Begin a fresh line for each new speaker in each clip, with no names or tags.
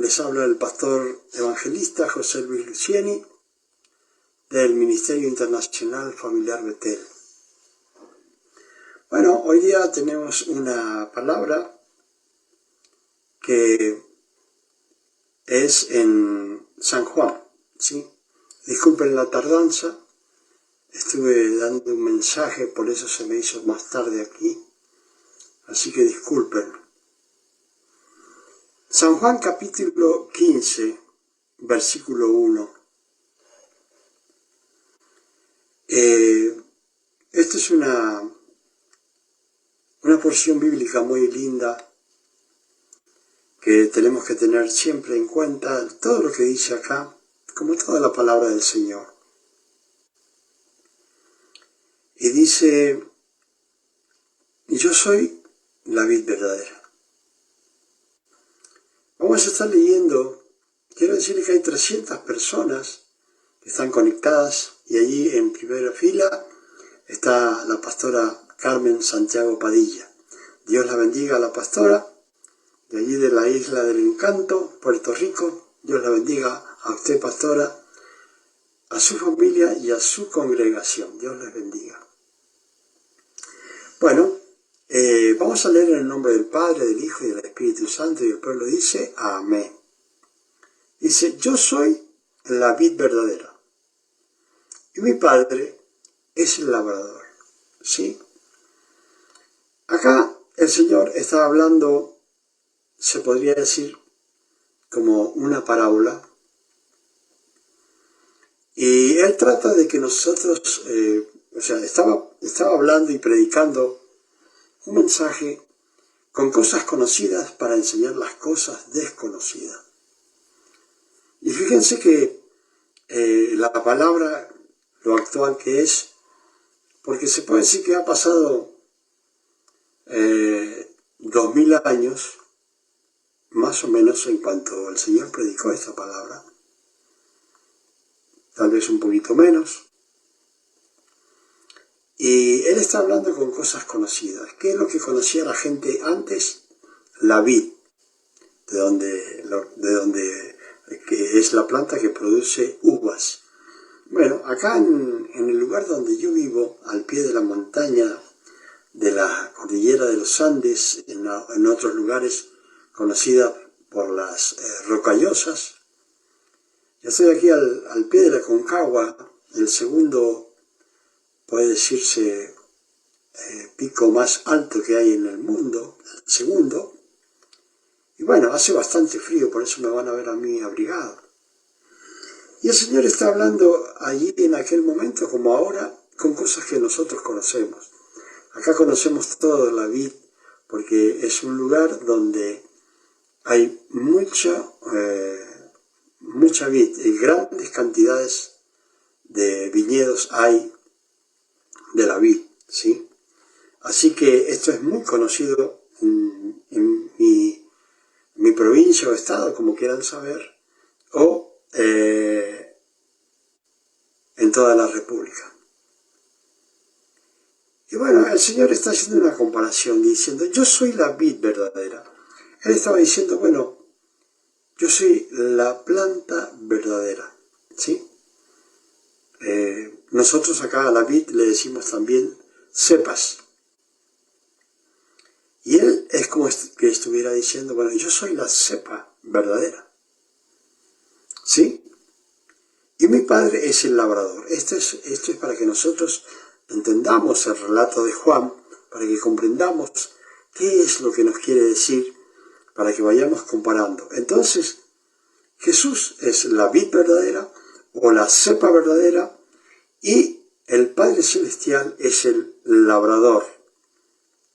Les habla el pastor evangelista José Luis Lucieni del Ministerio Internacional Familiar Betel. Bueno, hoy día tenemos una palabra que es en San Juan, ¿sí? Disculpen la tardanza, estuve dando un mensaje, por eso se me hizo más tarde aquí, así que disculpen. San Juan capítulo 15, versículo 1. Esta es una porción bíblica muy linda que tenemos que tener siempre en cuenta, todo lo que dice acá, como toda la palabra del Señor. Y dice, yo soy la vid verdadera. Vamos a estar leyendo, quiero decirles que hay 300 personas que están conectadas y allí en primera fila está la pastora Carmen Santiago Padilla. Dios la bendiga a la pastora de allí de la Isla del Encanto, Puerto Rico. Dios la bendiga a usted, pastora, a su familia y a su congregación. Dios les bendiga. Bueno, vamos a leer en el nombre del Padre, del Hijo y del Espíritu Santo, y el pueblo dice, amén. Dice, yo soy la vid verdadera, y mi Padre es el labrador, ¿sí? Acá el Señor está hablando, se podría decir, como una parábola, y Él trata de que nosotros, estaba hablando y predicando un mensaje con cosas conocidas para enseñar las cosas desconocidas. Y fíjense que la palabra, lo actual que es, porque se puede decir que ha pasado 2000 años, más o menos, en cuanto el Señor predicó esta palabra, tal vez un poquito menos, y Él está hablando con cosas conocidas. ¿Qué es lo que conocía la gente antes? La vid, de donde que es la planta que produce uvas. Bueno, acá en el lugar donde yo vivo, al pie de la montaña de la cordillera de los Andes, en otros lugares conocida por las rocallosas, yo estoy aquí al pie de la Concagua, el segundo, puede decirse, pico más alto que hay en el mundo, el segundo. Y bueno, hace bastante frío, por eso me van a ver a mí abrigado. Y el Señor está hablando allí en aquel momento, como ahora, con cosas que nosotros conocemos. Acá conocemos toda la vid, porque es un lugar donde hay mucha vid, y grandes cantidades de viñedos hay de la vid, ¿sí? Así que esto es muy conocido en mi provincia o estado, como quieran saber, o en toda la República. Y bueno, el Señor está haciendo una comparación diciendo, yo soy la vid verdadera. Él estaba diciendo, bueno, yo soy la planta verdadera, ¿sí? Nosotros acá a la vid le decimos también cepas. Y Él es como que estuviera diciendo, bueno, yo soy la cepa verdadera, ¿sí? Y mi Padre es el labrador. Esto es para que nosotros entendamos el relato de Juan, para que comprendamos qué es lo que nos quiere decir, para que vayamos comparando. Entonces, Jesús es la vid verdadera o la cepa verdadera y el Padre Celestial es el labrador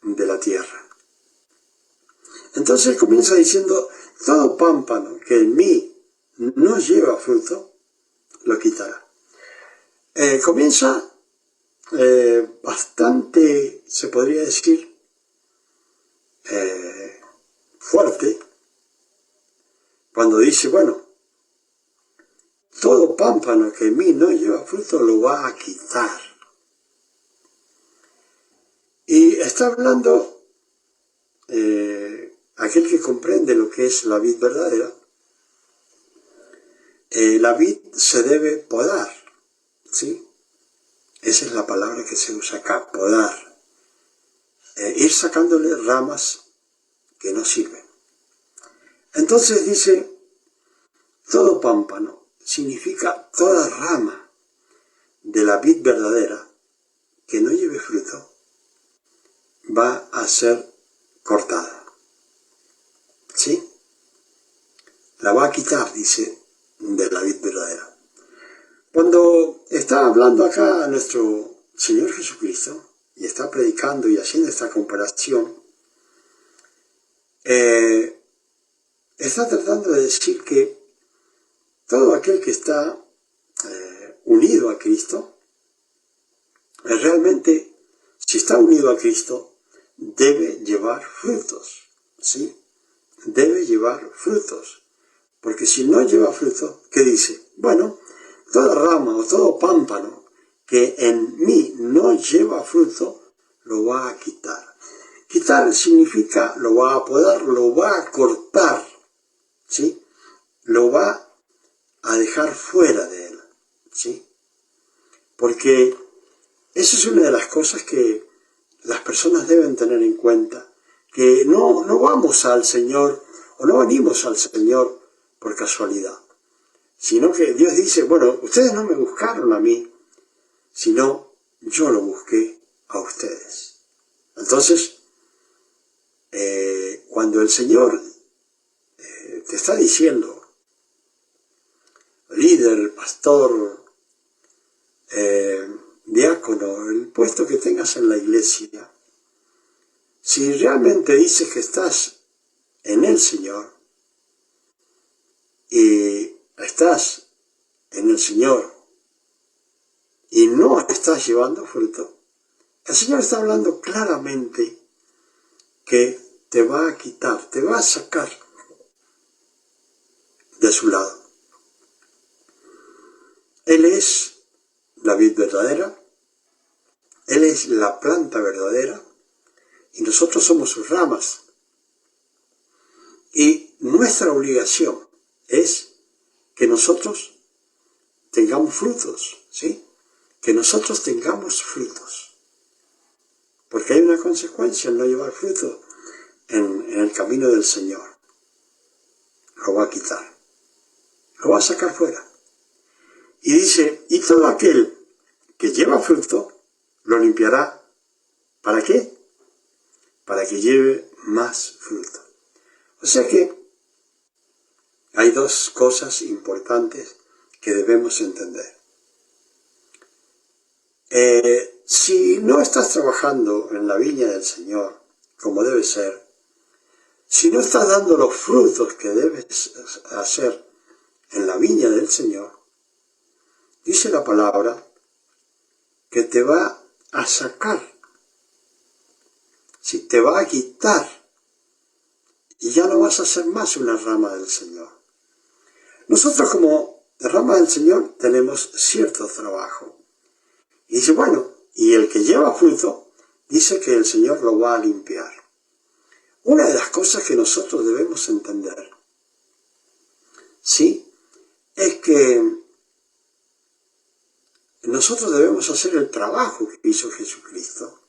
de la tierra. Entonces comienza diciendo, todo pámpano que en mí no lleva fruto, lo quitará. Comienza bastante, se podría decir, fuerte, cuando dice, bueno, todo pámpano que en mí no lleva fruto lo va a quitar. Y está hablando aquel que comprende lo que es la vid verdadera, La vid se debe podar, ¿sí? Esa es la palabra que se usa acá, podar. Ir sacándole ramas que no sirven. Entonces dice, todo pámpano significa toda rama de la vid verdadera que no lleve fruto, va a ser cortada. ¿Sí? La va a quitar, dice, de la vid verdadera. Cuando está hablando acá nuestro Señor Jesucristo, y está predicando y haciendo esta comparación, está tratando de decir que todo aquel que está unido a Cristo, realmente, si está unido a Cristo, debe llevar frutos, ¿sí? Debe llevar frutos, porque si no lleva frutos, ¿qué dice? Bueno, toda rama o todo pámpano que en mí no lleva fruto, lo va a quitar. Quitar significa, lo va a podar, lo va a cortar, ¿sí? Lo va a dejar fuera de él, ¿sí? Porque eso es una de las cosas que las personas deben tener en cuenta, que no vamos al Señor, o no venimos al Señor por casualidad, sino que Dios dice, bueno, ustedes no me buscaron a mí, sino yo lo busqué a ustedes. Entonces, cuando el Señor te está diciendo, líder, pastor, diácono, el puesto que tengas en la iglesia, si realmente dices que estás en el Señor y estás en el Señor y no estás llevando fruto, el Señor está hablando claramente que te va a quitar, te va a sacar de su lado. Él es la vid verdadera, Él es la planta verdadera y nosotros somos sus ramas. Y nuestra obligación es que nosotros tengamos frutos, ¿sí? Que nosotros tengamos frutos. Porque hay una consecuencia en no llevar fruto en el camino del Señor. Lo va a quitar, lo va a sacar fuera. Y dice, y todo aquel que lleva fruto, lo limpiará. ¿Para qué? Para que lleve más fruto. O sea que hay dos cosas importantes que debemos entender. Si no estás trabajando en la viña del Señor, como debe ser, si no estás dando los frutos que debes hacer en la viña del Señor, dice la palabra que te va a sacar, si te va a quitar, y ya no vas a ser más una rama del Señor. Nosotros como rama del Señor tenemos cierto trabajo. Y dice, bueno, y el que lleva fruto, dice que el Señor lo va a limpiar. Una de las cosas que nosotros debemos entender, ¿sí?, es que nosotros debemos hacer el trabajo que hizo Jesucristo.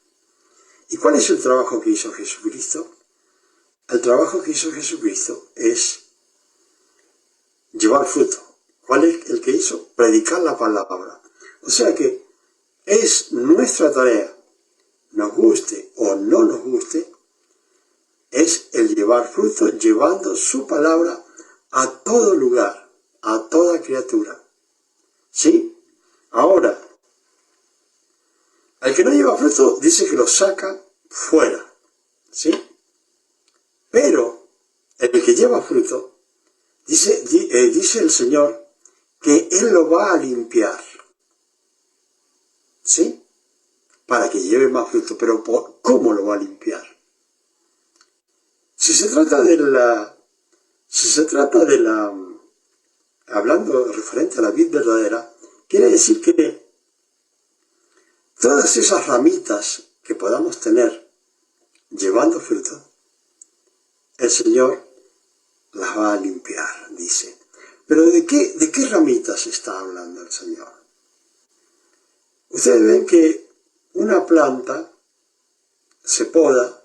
¿Y cuál es el trabajo que hizo Jesucristo? El trabajo que hizo Jesucristo es llevar fruto. ¿Cuál es el que hizo? Predicar la palabra. O sea que es nuestra tarea, nos guste o no nos guste, es el llevar fruto, llevando su palabra a todo lugar, a toda criatura. ¿Sí? Ahora, al que no lleva fruto, dice que lo saca fuera. ¿Sí? Pero el que lleva fruto, dice el Señor que Él lo va a limpiar. ¿Sí? Para que lleve más fruto. Pero ¿cómo lo va a limpiar? Si se trata de la, hablando referente a la vid verdadera, quiere decir que todas esas ramitas que podamos tener llevando fruto, el Señor las va a limpiar, dice. Pero ¿de qué ramitas está hablando el Señor? Ustedes ven que una planta se poda,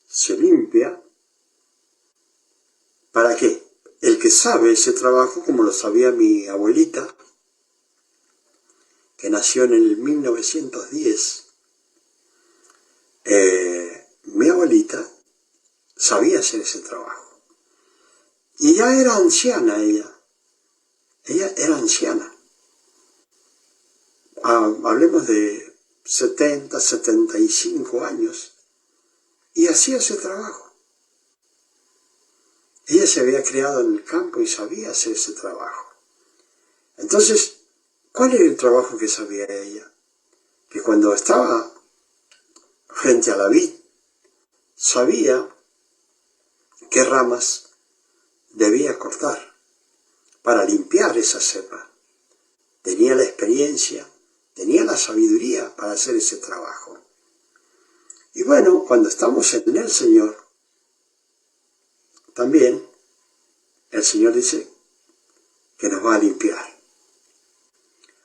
se limpia. ¿Para qué? El que sabe ese trabajo, como lo sabía mi abuelita, que nació en el 1910, mi abuelita sabía hacer ese trabajo. Y ya era anciana ella era anciana. Hablemos de 70, 75 años, y hacía ese trabajo. Ella se había criado en el campo y sabía hacer ese trabajo. Entonces, ¿cuál era el trabajo que sabía ella? Que cuando estaba frente a la vid, sabía qué ramas debía cortar para limpiar esa cepa. Tenía la experiencia, tenía la sabiduría para hacer ese trabajo. Y bueno, cuando estamos en el Señor, también el Señor dice que nos va a limpiar.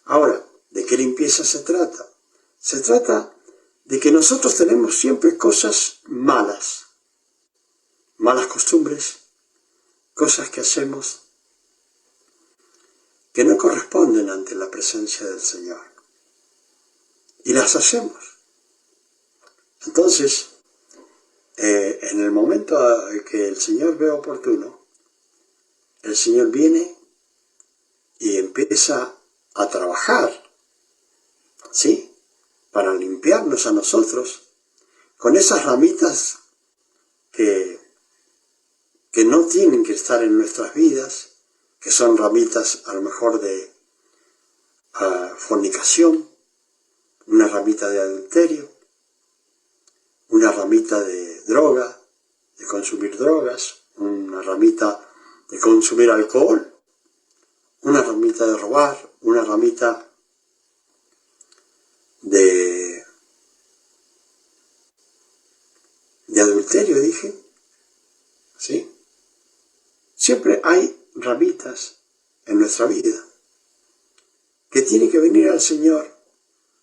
Ahora, ¿de qué limpieza se trata? Se trata de que nosotros tenemos siempre cosas malas, malas costumbres, cosas que hacemos que no corresponden ante la presencia del Señor. Y las hacemos. Entonces, en el momento que el Señor ve oportuno, el Señor viene y empieza a trabajar, ¿sí? Para limpiarnos a nosotros con esas ramitas que no tienen que estar en nuestras vidas, que son ramitas a lo mejor de fornicación, una ramita de adulterio, una ramita de droga, de consumir drogas, una ramita de consumir alcohol, una ramita de robar, una ramita de adulterio, dije, ¿sí? Siempre hay ramitas en nuestra vida que tiene que venir al Señor,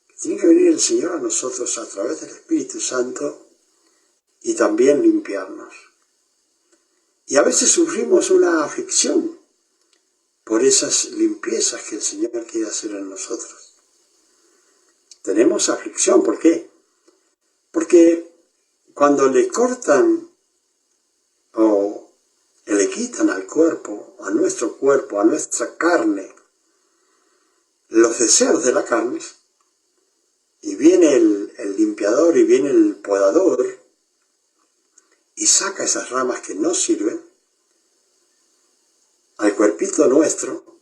que tiene que venir el Señor a nosotros a través del Espíritu Santo y también limpiarnos. Y a veces sufrimos una aflicción por esas limpiezas que el Señor quiere hacer en nosotros. Tenemos aflicción, ¿por qué? Porque cuando le cortan o le quitan al cuerpo, a nuestra carne, los deseos de la carne, y viene el limpiador y viene el podador y saca esas ramas que no sirven, al cuerpito nuestro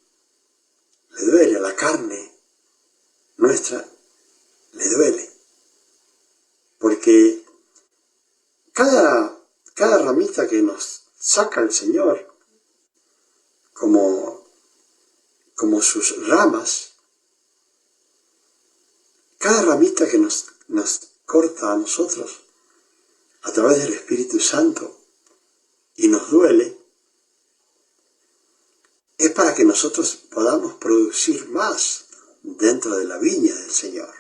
le duele, a la carne nuestra le duele, porque cada ramita que nos saca el Señor como sus ramas, cada ramita que nos corta a nosotros a través del Espíritu Santo y nos duele, es para que nosotros podamos producir más dentro de la viña del Señor.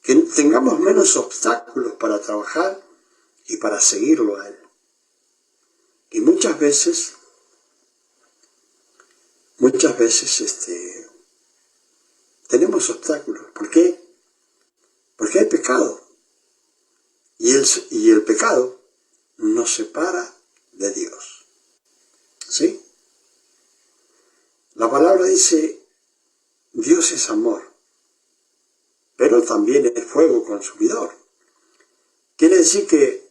Que tengamos menos obstáculos para trabajar y para seguirlo a Él. Y muchas veces tenemos obstáculos. ¿Por qué? Porque hay pecado. Y el pecado nos separa de Dios. ¿Sí? La palabra dice, Dios es amor, pero también es fuego consumidor. Quiere decir que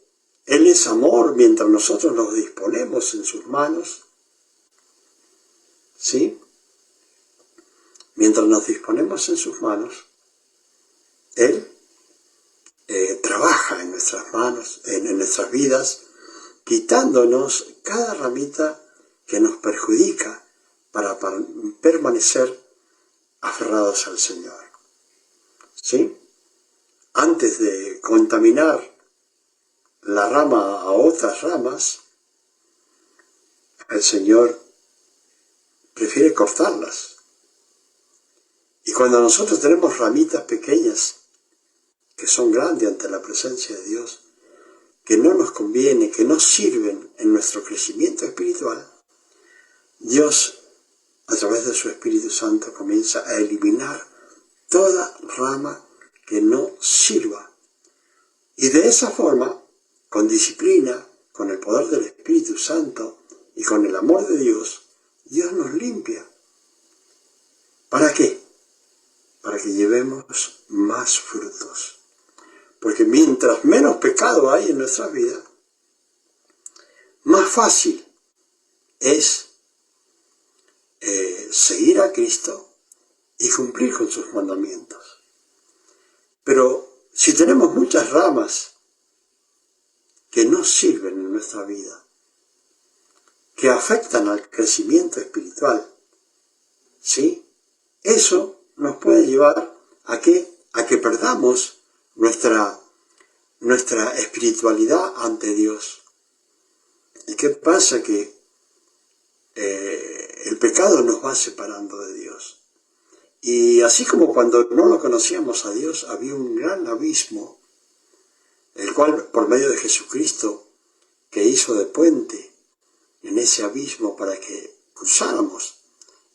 Él es amor mientras nosotros nos disponemos en sus manos, ¿sí? Mientras nos disponemos en sus manos, Él trabaja en nuestras manos, en nuestras vidas, quitándonos cada ramita que nos perjudica para permanecer aferrados al Señor. ¿Sí? Antes de contaminar la rama a otras ramas, el Señor cortarlas. Y cuando nosotros tenemos ramitas pequeñas, que son grandes ante la presencia de Dios, que no nos conviene, que no sirven en nuestro crecimiento espiritual, Dios, a través de su Espíritu Santo, comienza a eliminar toda rama que no sirva. Y de esa forma, con disciplina, con el poder del Espíritu Santo y con el amor de Dios, Dios nos limpia. ¿Para qué? Para que llevemos más frutos. Porque mientras menos pecado hay en nuestra vida, más fácil es seguir a Cristo y cumplir con sus mandamientos. Pero si tenemos muchas ramas que no sirven en nuestra vida, que afectan al crecimiento espiritual, ¿sí? Eso nos puede llevar a que perdamos nuestra espiritualidad ante Dios. ¿Y qué pasa? Que el pecado nos va separando de Dios. Y así como cuando no lo conocíamos a Dios, había un gran abismo, el cual, por medio de Jesucristo, que hizo de puente en ese abismo para que cruzáramos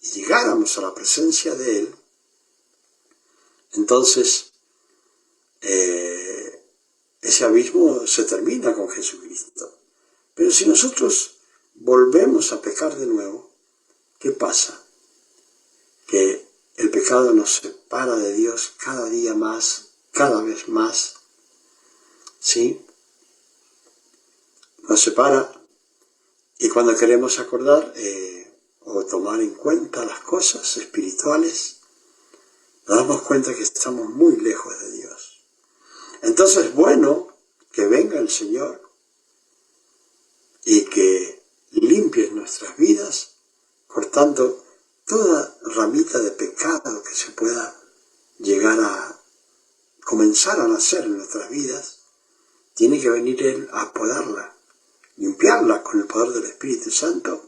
y llegáramos a la presencia de Él, entonces ese abismo se termina con Jesucristo. Pero si nosotros volvemos a pecar de nuevo, ¿qué pasa? Que el pecado nos separa de Dios cada día más, cada vez más, ¿sí? Nos separa, y cuando queremos acordar o tomar en cuenta las cosas espirituales, nos damos cuenta que estamos muy lejos de Dios. Entonces es bueno que venga el Señor y que limpie nuestras vidas, cortando toda ramita de pecado que se pueda llegar a comenzar a nacer en nuestras vidas. Tiene que venir Él a podarla, limpiarla con el poder del Espíritu Santo,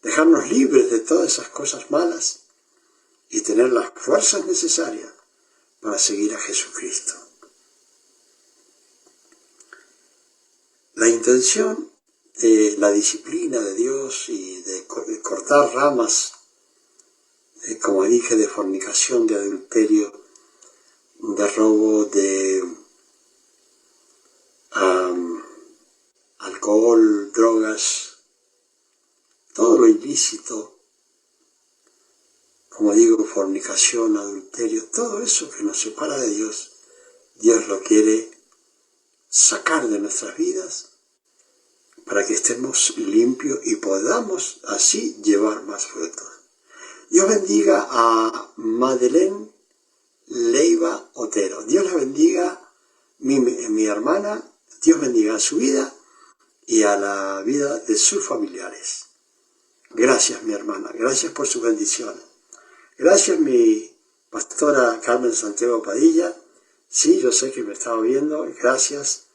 dejarnos libres de todas esas cosas malas y tener las fuerzas necesarias para seguir a Jesucristo. La intención de la disciplina de Dios y de cortar ramas, como dije, de fornicación, de adulterio, de robo, de alcohol, drogas, todo lo ilícito, como digo, fornicación, adulterio, todo eso que nos separa de Dios, Dios lo quiere sacar de nuestras vidas para que estemos limpios y podamos así llevar más frutos. Dios bendiga a Madeleine Leiva Otero. Dios la bendiga, mi hermana. Dios bendiga a su vida y a la vida de sus familiares. Gracias, mi hermana. Gracias por sus bendiciones. Gracias, mi pastora Carmen Santiago Padilla. Sí, yo sé que me estaba viendo. Gracias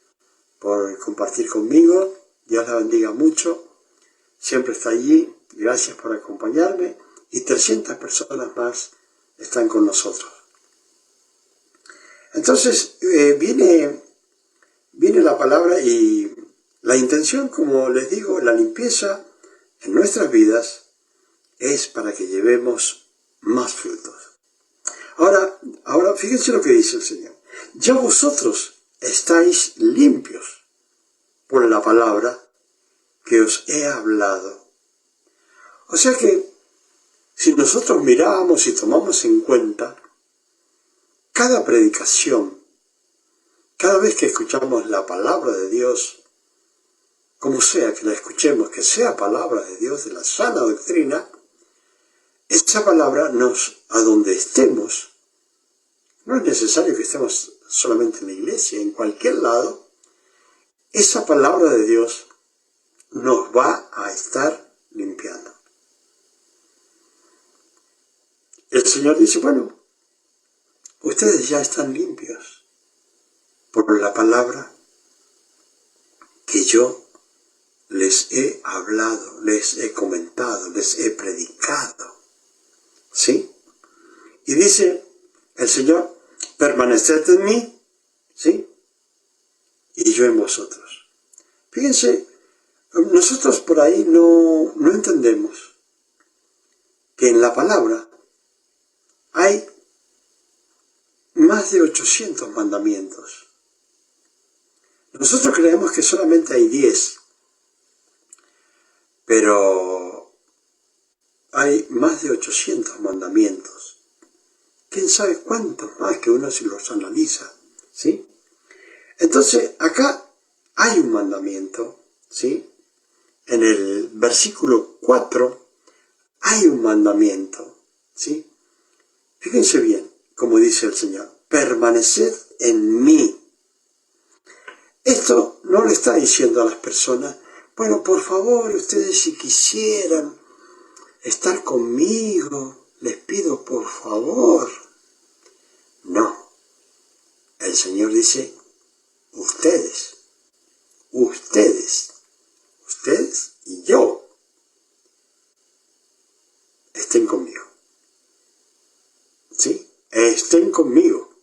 por compartir conmigo. Dios la bendiga mucho. Siempre está allí. Gracias por acompañarme. Y 300 personas más están con nosotros. Entonces, viene la palabra y la intención, como les digo, la limpieza en nuestras vidas es para que llevemos más frutos. Ahora fíjense lo que dice el Señor. Ya vosotros estáis limpios por la palabra que os he hablado. O sea que, si nosotros miramos y tomamos en cuenta cada predicación, cada vez que escuchamos la palabra de Dios, como sea que la escuchemos, que sea palabra de Dios, de la sana doctrina, esa palabra a donde estemos, no es necesario que estemos solamente en la iglesia, en cualquier lado, esa palabra de Dios nos va a estar limpiando. El Señor dice, bueno, ustedes ya están limpios por la palabra que yo les he hablado, les he comentado, les he predicado. ¿sí? Y dice el Señor, permaneced en mí, ¿sí? Y yo en vosotros. Fíjense, nosotros por ahí no entendemos que en la palabra hay más de 800 mandamientos. Nosotros creemos que solamente hay 10, pero hay más de 800 mandamientos. ¿Quién sabe cuántos más que uno si los analiza? ¿Sí? Entonces, acá hay un mandamiento, ¿sí? En el versículo 4 hay un mandamiento, ¿sí? Fíjense bien, como dice el Señor, permaneced en mí. Esto no le está diciendo a las personas, bueno, por favor, ustedes si quisieran estar conmigo, les pido por favor. No, el Señor dice, ustedes y yo, estén conmigo. ¿Sí? Estén conmigo.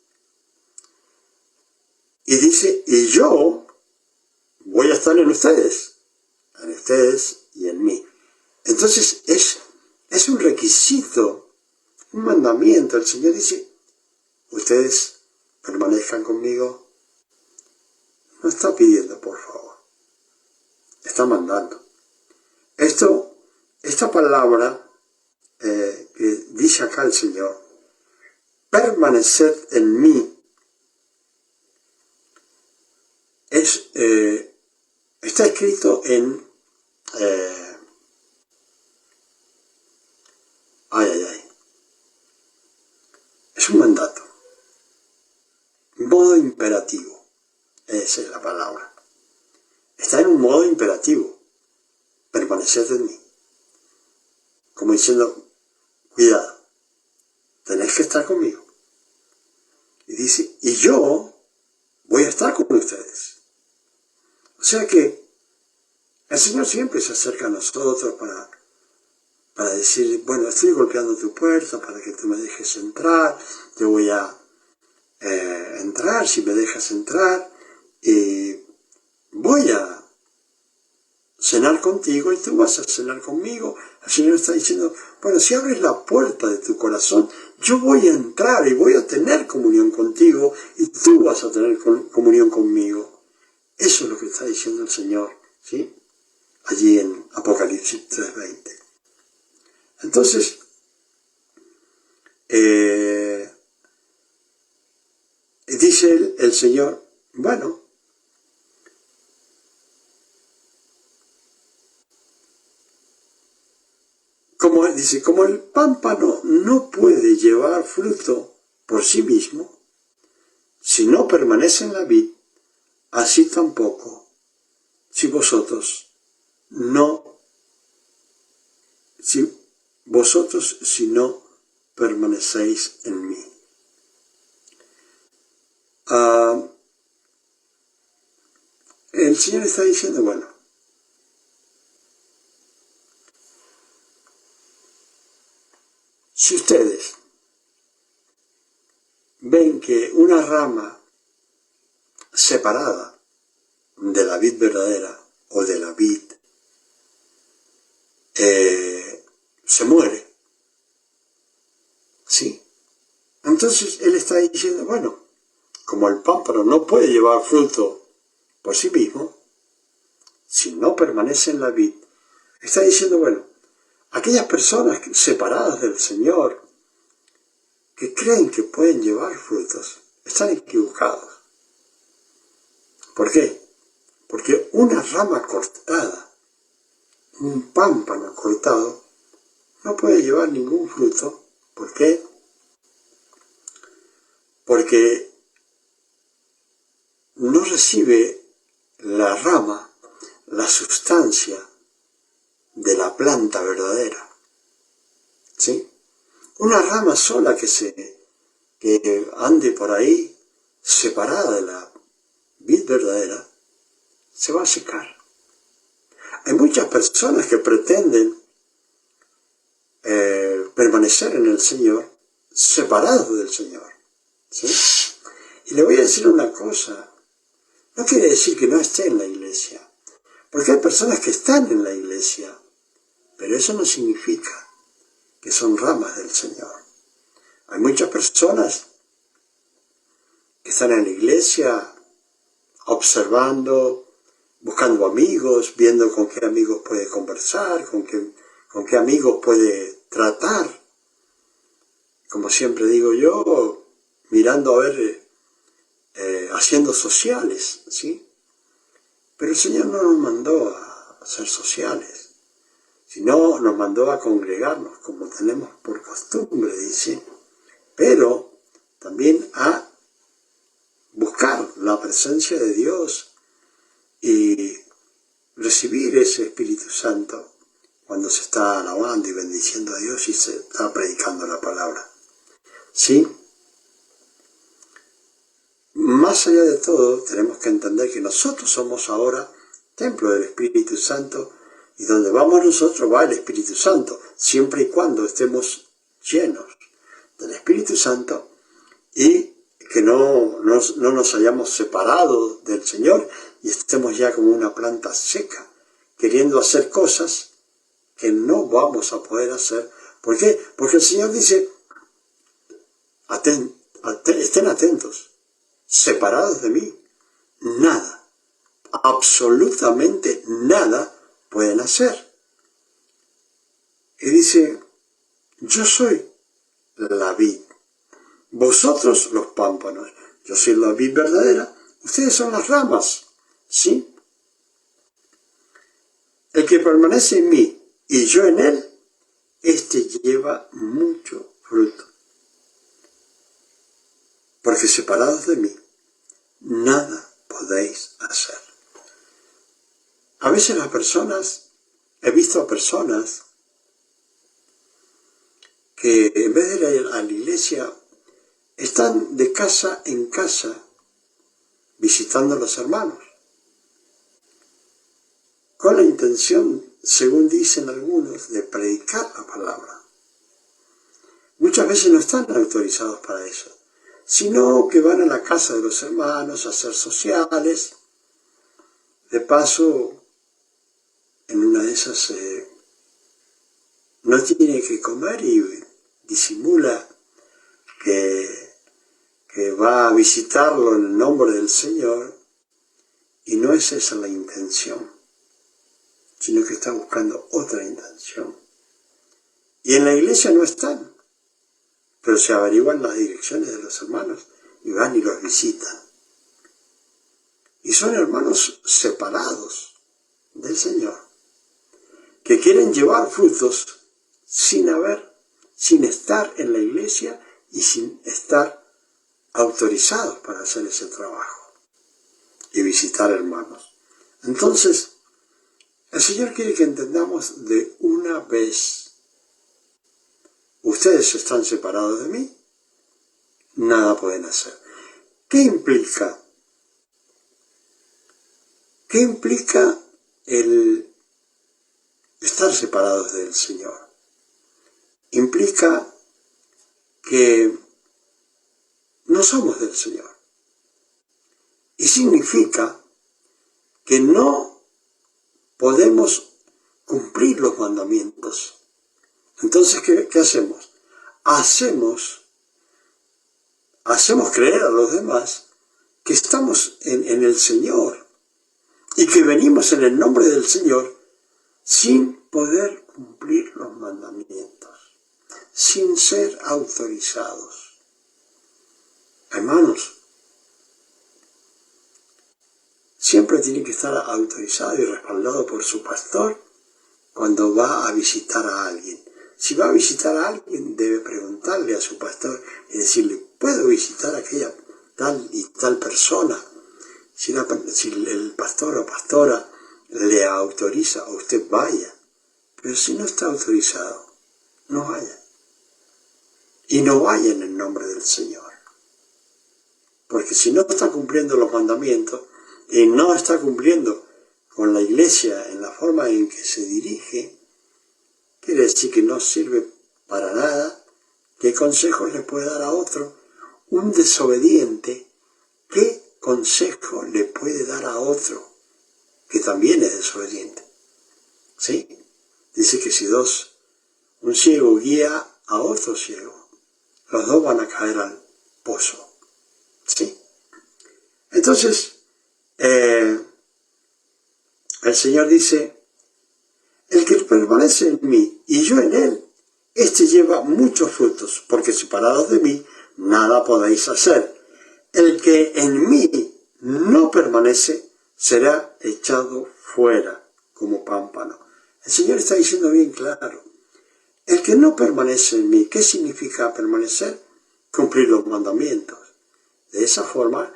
Y dice, y yo voy a estar en ustedes y en mí. Entonces es un requisito, un mandamiento. El Señor dice, ustedes permanezcan conmigo. No está pidiendo por favor, está mandando. Esta palabra que dice acá el Señor, permaneced en mí, está escrito en es un mandato, modo imperativo, esa es la palabra. Está en un modo imperativo, permaneced en mí, como diciendo, cuidado, tenés que estar conmigo. Y dice, y yo voy a estar con ustedes. O sea que el Señor siempre se acerca a nosotros para decir, bueno, estoy golpeando tu puerta para que tú me dejes entrar, te voy a entrar si me dejas entrar, y voy a cenar contigo y tú vas a cenar conmigo. El Señor está diciendo, bueno, si abres la puerta de tu corazón, yo voy a entrar y voy a tener comunión contigo y tú vas a tener comunión conmigo. Eso es lo que está diciendo el Señor, ¿sí? Allí en Apocalipsis 3:20. Entonces, dice el Señor, bueno, como el pámpano no puede llevar fruto por sí mismo, si no permanece en la vid, así tampoco, si vosotros si no permanecéis en mí. El Señor está diciendo, bueno, si ustedes ven que una rama separada de la vid verdadera o de la vid se muere, ¿sí? Entonces Él está diciendo, bueno, como el pámpano no puede llevar fruto por sí mismo, si no permanece en la vid, está diciendo, bueno, aquellas personas separadas del Señor que creen que pueden llevar frutos, están equivocados. ¿Por qué? Porque una rama cortada, un pámpano cortado, no puede llevar ningún fruto. ¿Por qué? Porque no recibe la rama, la sustancia de la planta verdadera. ¿Sí? Una rama sola que ande por ahí, separada de la vid verdadera, se va a secar. Hay muchas personas que pretenden permanecer en el Señor, separados del Señor. ¿Sí? Y le voy a decir una cosa, no quiere decir que no esté en la iglesia, porque hay personas que están en la iglesia, pero eso no significa que son ramas del Señor. Hay muchas personas que están en la iglesia observando, buscando amigos, viendo con qué amigos puede conversar, con qué amigos puede tratar. Como siempre digo yo, mirando a ver, haciendo sociales, ¿sí? Pero el Señor no nos mandó a hacer sociales, sino nos mandó a congregarnos, como tenemos por costumbre, dice, pero también a buscar la presencia de Dios y recibir ese Espíritu Santo cuando se está alabando y bendiciendo a Dios y se está predicando la palabra. ¿Sí? Más allá de todo, tenemos que entender que nosotros somos ahora templo del Espíritu Santo, y donde vamos nosotros va el Espíritu Santo, siempre y cuando estemos llenos del Espíritu Santo y que no nos hayamos separado del Señor y estemos ya como una planta seca, queriendo hacer cosas que no vamos a poder hacer. ¿Por qué? Porque el Señor dice, estén atentos, separados de mí, nada, absolutamente nada pueden hacer. Y dice, yo soy la vid, vosotros los pámpanos, yo soy la vid verdadera, ustedes son las ramas, ¿sí? El que permanece en mí y yo en él, este lleva mucho fruto. Porque separados de mí, nada podéis hacer. A veces he visto a personas que en vez de ir a la iglesia, están de casa en casa visitando a los hermanos, con la intención, según dicen algunos, de predicar la palabra. Muchas veces no están autorizados para eso, sino que van a la casa de los hermanos a hacer sociales. De paso, en una de esas no tiene que comer y disimula que va a visitarlo en el nombre del Señor, y no es esa la intención, sino que está buscando otra intención. Y en la iglesia no están, pero se averiguan las direcciones de los hermanos y van y los visitan. Y son hermanos separados del Señor, que quieren llevar frutos sin estar en la iglesia y sin estar autorizados para hacer ese trabajo y visitar hermanos. Entonces, el Señor quiere que entendamos de una vez: ustedes están separados de mí, nada pueden hacer. ¿Qué implica? ¿Qué implica el estar separados del Señor? Implica que no somos del Señor. Y significa que no podemos cumplir los mandamientos. Entonces, ¿qué hacemos? Hacemos creer a los demás que estamos en el Señor y que venimos en el nombre del Señor sin poder cumplir los mandamientos, sin ser autorizados. Hermanos, siempre tiene que estar autorizado y respaldado por su pastor cuando va a visitar a alguien. Si va a visitar a alguien, debe preguntarle a su pastor y decirle: ¿puedo visitar a aquella tal y tal persona? Si el pastor o pastora le autoriza, usted vaya. Pero si no está autorizado, no vaya. Y no vaya en el nombre del Señor. Porque si no está cumpliendo los mandamientos y no está cumpliendo con la iglesia en la forma en que se dirige, quiere decir que no sirve para nada. ¿Qué consejos le puede dar a otro? Un desobediente, ¿qué consejo le puede dar a otro que también es desobediente? ¿Sí? Dice que si un ciego guía a otro ciego, los dos van a caer al pozo. ¿Sí? Entonces, el Señor dice, el que permanece en mí y yo en él, este lleva muchos frutos, porque separados de mí, nada podéis hacer. El que en mí no permanece, será echado fuera como pámpano. El Señor está diciendo bien claro, el que no permanece en mí, ¿qué significa permanecer? Cumplir los mandamientos. De esa forma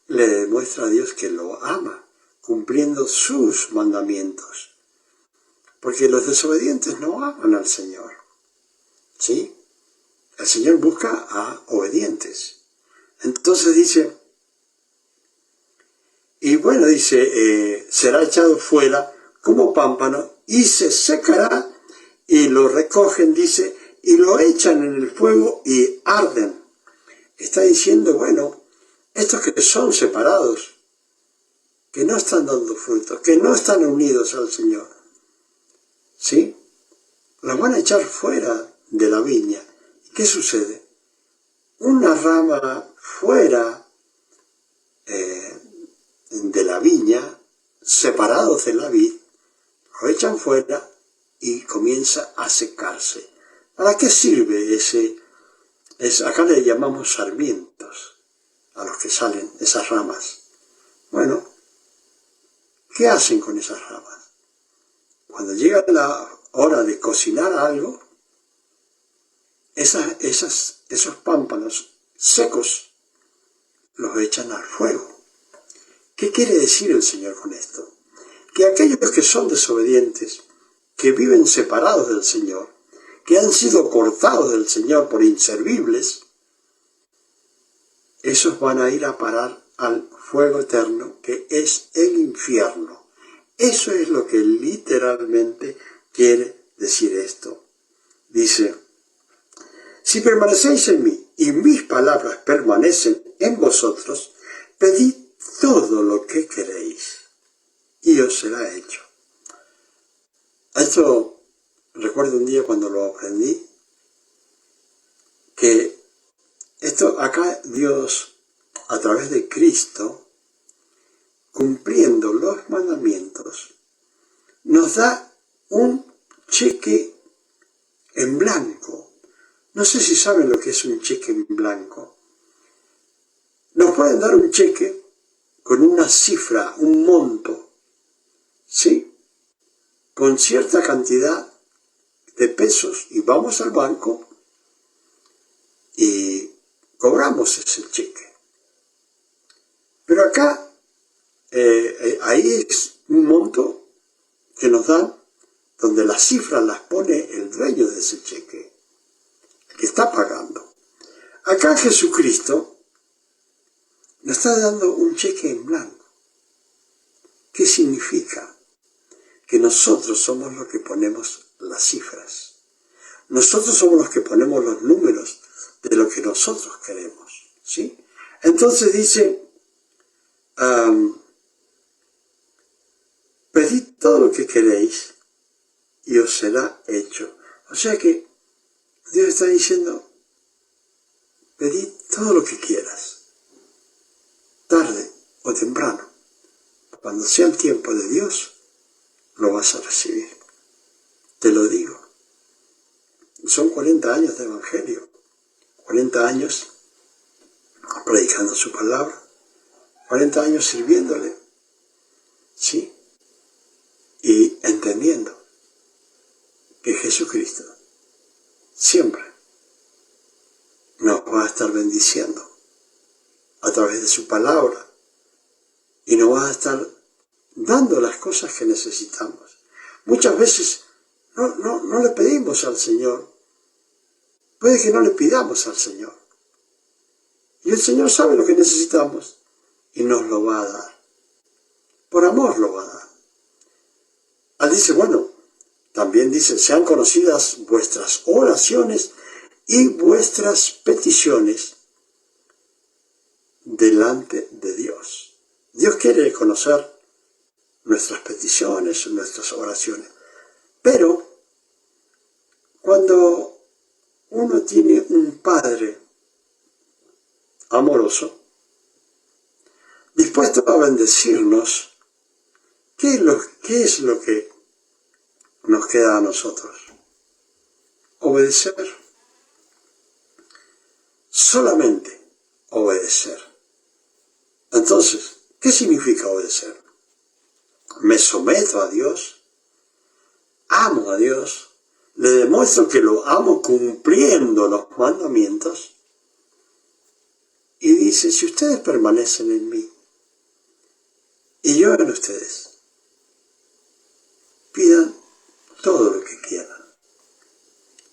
le demuestra a Dios que lo ama, cumpliendo sus mandamientos. Porque los desobedientes no aman al Señor. ¿Sí? El Señor busca a obedientes. Entonces dice, y bueno, dice, será echado fuera como pámpano y se secará y lo recogen, dice, y lo echan en el fuego y arden. Está diciendo, bueno, estos que son separados, que no están dando frutos, que no están unidos al Señor, ¿sí? Los van a echar fuera de la viña. ¿Y qué sucede? Una rama fuera de la viña, separados de la vid, lo echan fuera y comienza a secarse. ¿Para qué sirve acá le llamamos sarmientos a los que salen esas ramas? Bueno, ¿qué hacen con esas ramas? Cuando llega la hora de cocinar algo, esos pámpanos secos los echan al fuego. ¿Qué quiere decir el Señor con esto? Que aquellos que son desobedientes, que viven separados del Señor, que han sido cortados del Señor por inservibles, esos van a ir a parar al fuego eterno, que es el infierno. Eso es lo que literalmente quiere decir esto. Dice, si permanecéis en mí y mis palabras permanecen en vosotros, pedid todo lo que queréis y os será hecho. Esto recuerdo un día cuando lo aprendí, que esto acá Dios, a través de Cristo, cumpliendo los mandamientos, nos da un cheque en blanco. No sé si saben lo que es un cheque en blanco. Nos pueden dar un cheque con una cifra, un monto, ¿sí? Con cierta cantidad de pesos y vamos al banco y cobramos ese cheque. Pero acá, ahí es un monto que nos dan, donde las cifras las pone el dueño de ese cheque, el que está pagando. Acá Jesucristo nos está dando un cheque en blanco. ¿Qué significa? Que nosotros somos los que ponemos las cifras. Nosotros somos los que ponemos los números de lo que nosotros queremos, ¿sí? Entonces dice, pedid todo lo que queréis y os será hecho. O sea que Dios está diciendo, pedid todo lo que quieras, tarde o temprano. Cuando sea el tiempo de Dios, lo vas a recibir. Te lo digo. Son 40 años de evangelio, 40 años predicando su palabra, 40 años sirviéndole, ¿sí? Y entendiendo que Jesucristo siempre nos va a estar bendiciendo a través de su palabra y nos va a estar dando las cosas que necesitamos. Muchas veces no le pedimos al Señor. Puede que no le pidamos al Señor. Y el Señor sabe lo que necesitamos y nos lo va a dar. Por amor lo va a dar. Él dice, bueno, También dice, sean conocidas vuestras oraciones y vuestras peticiones delante de Dios. Dios quiere conocer nuestras peticiones, nuestras oraciones. Pero cuando uno tiene un Padre amoroso, dispuesto a bendecirnos, ¿qué es lo que nos queda a nosotros? Obedecer. Solamente obedecer. Entonces, ¿qué significa obedecer? Me someto a Dios, amo a Dios, le demuestro que lo amo cumpliendo los mandamientos, y dice, si ustedes permanecen en mí, y yo en ustedes, pidan todo lo que quieran,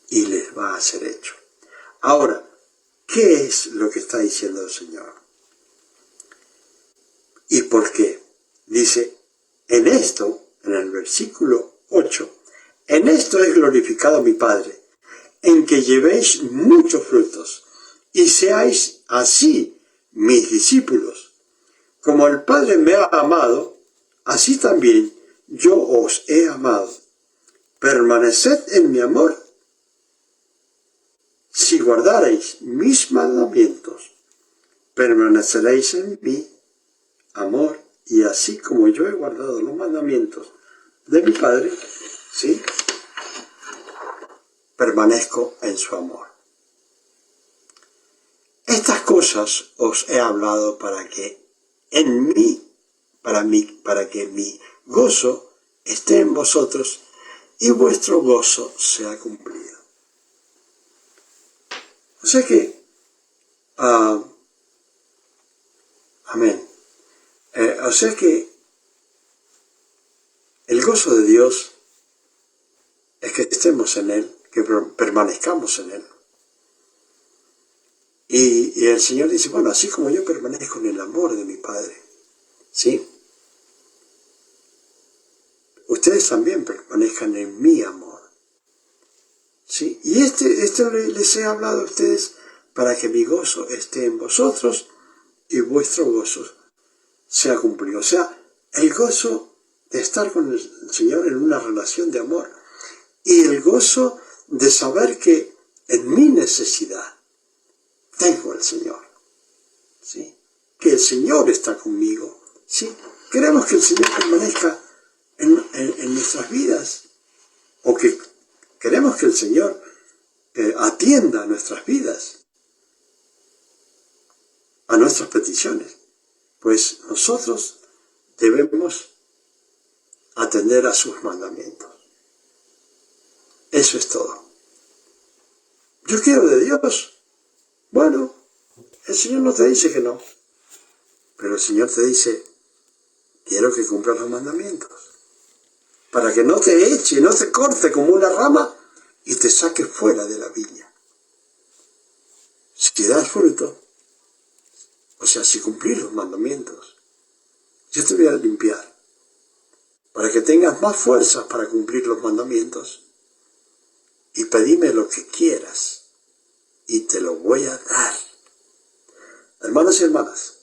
y les va a ser hecho. Ahora, ¿qué es lo que está diciendo el Señor? ¿Y por qué? Dice, en esto, en el versículo 8, en esto es glorificado mi Padre, en que llevéis muchos frutos, y seáis así mis discípulos. Como el Padre me ha amado, así también yo os he amado. Permaneced en mi amor. Si guardareis mis mandamientos, permaneceréis en mi amor, y así como yo he guardado los mandamientos de mi Padre, ¿sí?, permanezco en su amor. Estas cosas os he hablado para que en mí, para que mi gozo esté en vosotros y vuestro gozo sea cumplido. O sea que, amén. O sea que el gozo de Dios es que estemos en Él, que permanezcamos en Él. Y el Señor dice, bueno, así como yo permanezco en el amor de mi Padre, ¿sí?, ustedes también permanezcan en mi amor, ¿sí? Y esto les he hablado a ustedes para que mi gozo esté en vosotros y vuestro gozo sea cumplido. O sea, el gozo de estar con el Señor en una relación de amor y el gozo de saber que en mi necesidad tengo al Señor, ¿sí?, que el Señor está conmigo, ¿sí? Queremos que el Señor permanezca en nuestras vidas, o que queremos que el Señor atienda a nuestras vidas, a nuestras peticiones, pues nosotros debemos atender a sus mandamientos. Eso es todo. Yo quiero de Dios. Bueno, el Señor no te dice que no, pero el Señor te dice, quiero que cumplas los mandamientos, para que no te eche, no te corte como una rama y te saque fuera de la viña. Si das fruto, o sea, si cumplís los mandamientos, yo te voy a limpiar, para que tengas más fuerzas para cumplir los mandamientos, y pedime lo que quieras, y te lo voy a dar. Hermanos y hermanas,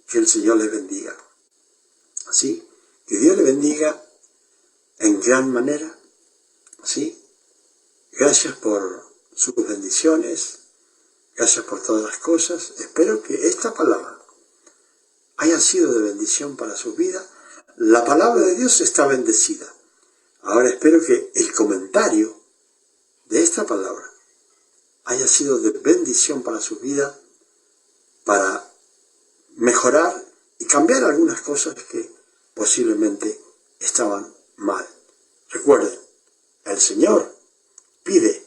que el Señor les bendiga. ¿Sí? Que Dios le bendiga en gran manera. ¿Sí? Gracias por sus bendiciones. Gracias por todas las cosas. Espero que esta palabra haya sido de bendición para su vida. La palabra de Dios está bendecida. Ahora espero que el comentario de esta palabra haya sido de bendición para su vida, para mejorar y cambiar algunas cosas que posiblemente estaban mal. Recuerden, el Señor pide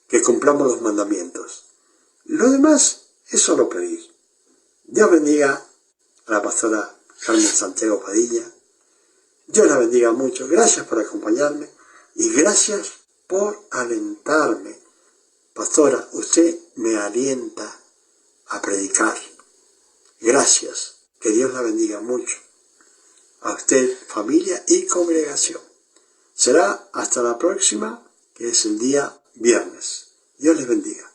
que cumplamos los mandamientos. Lo demás es solo pedir. Dios bendiga a la pastora Carmen Santiago Padilla. Dios la bendiga mucho. Gracias por acompañarme y gracias por alentarme. Pastora, usted me alienta a predicar. Gracias. Que Dios la bendiga mucho. A usted, familia y congregación. Será hasta la próxima, que es el día viernes. Dios les bendiga.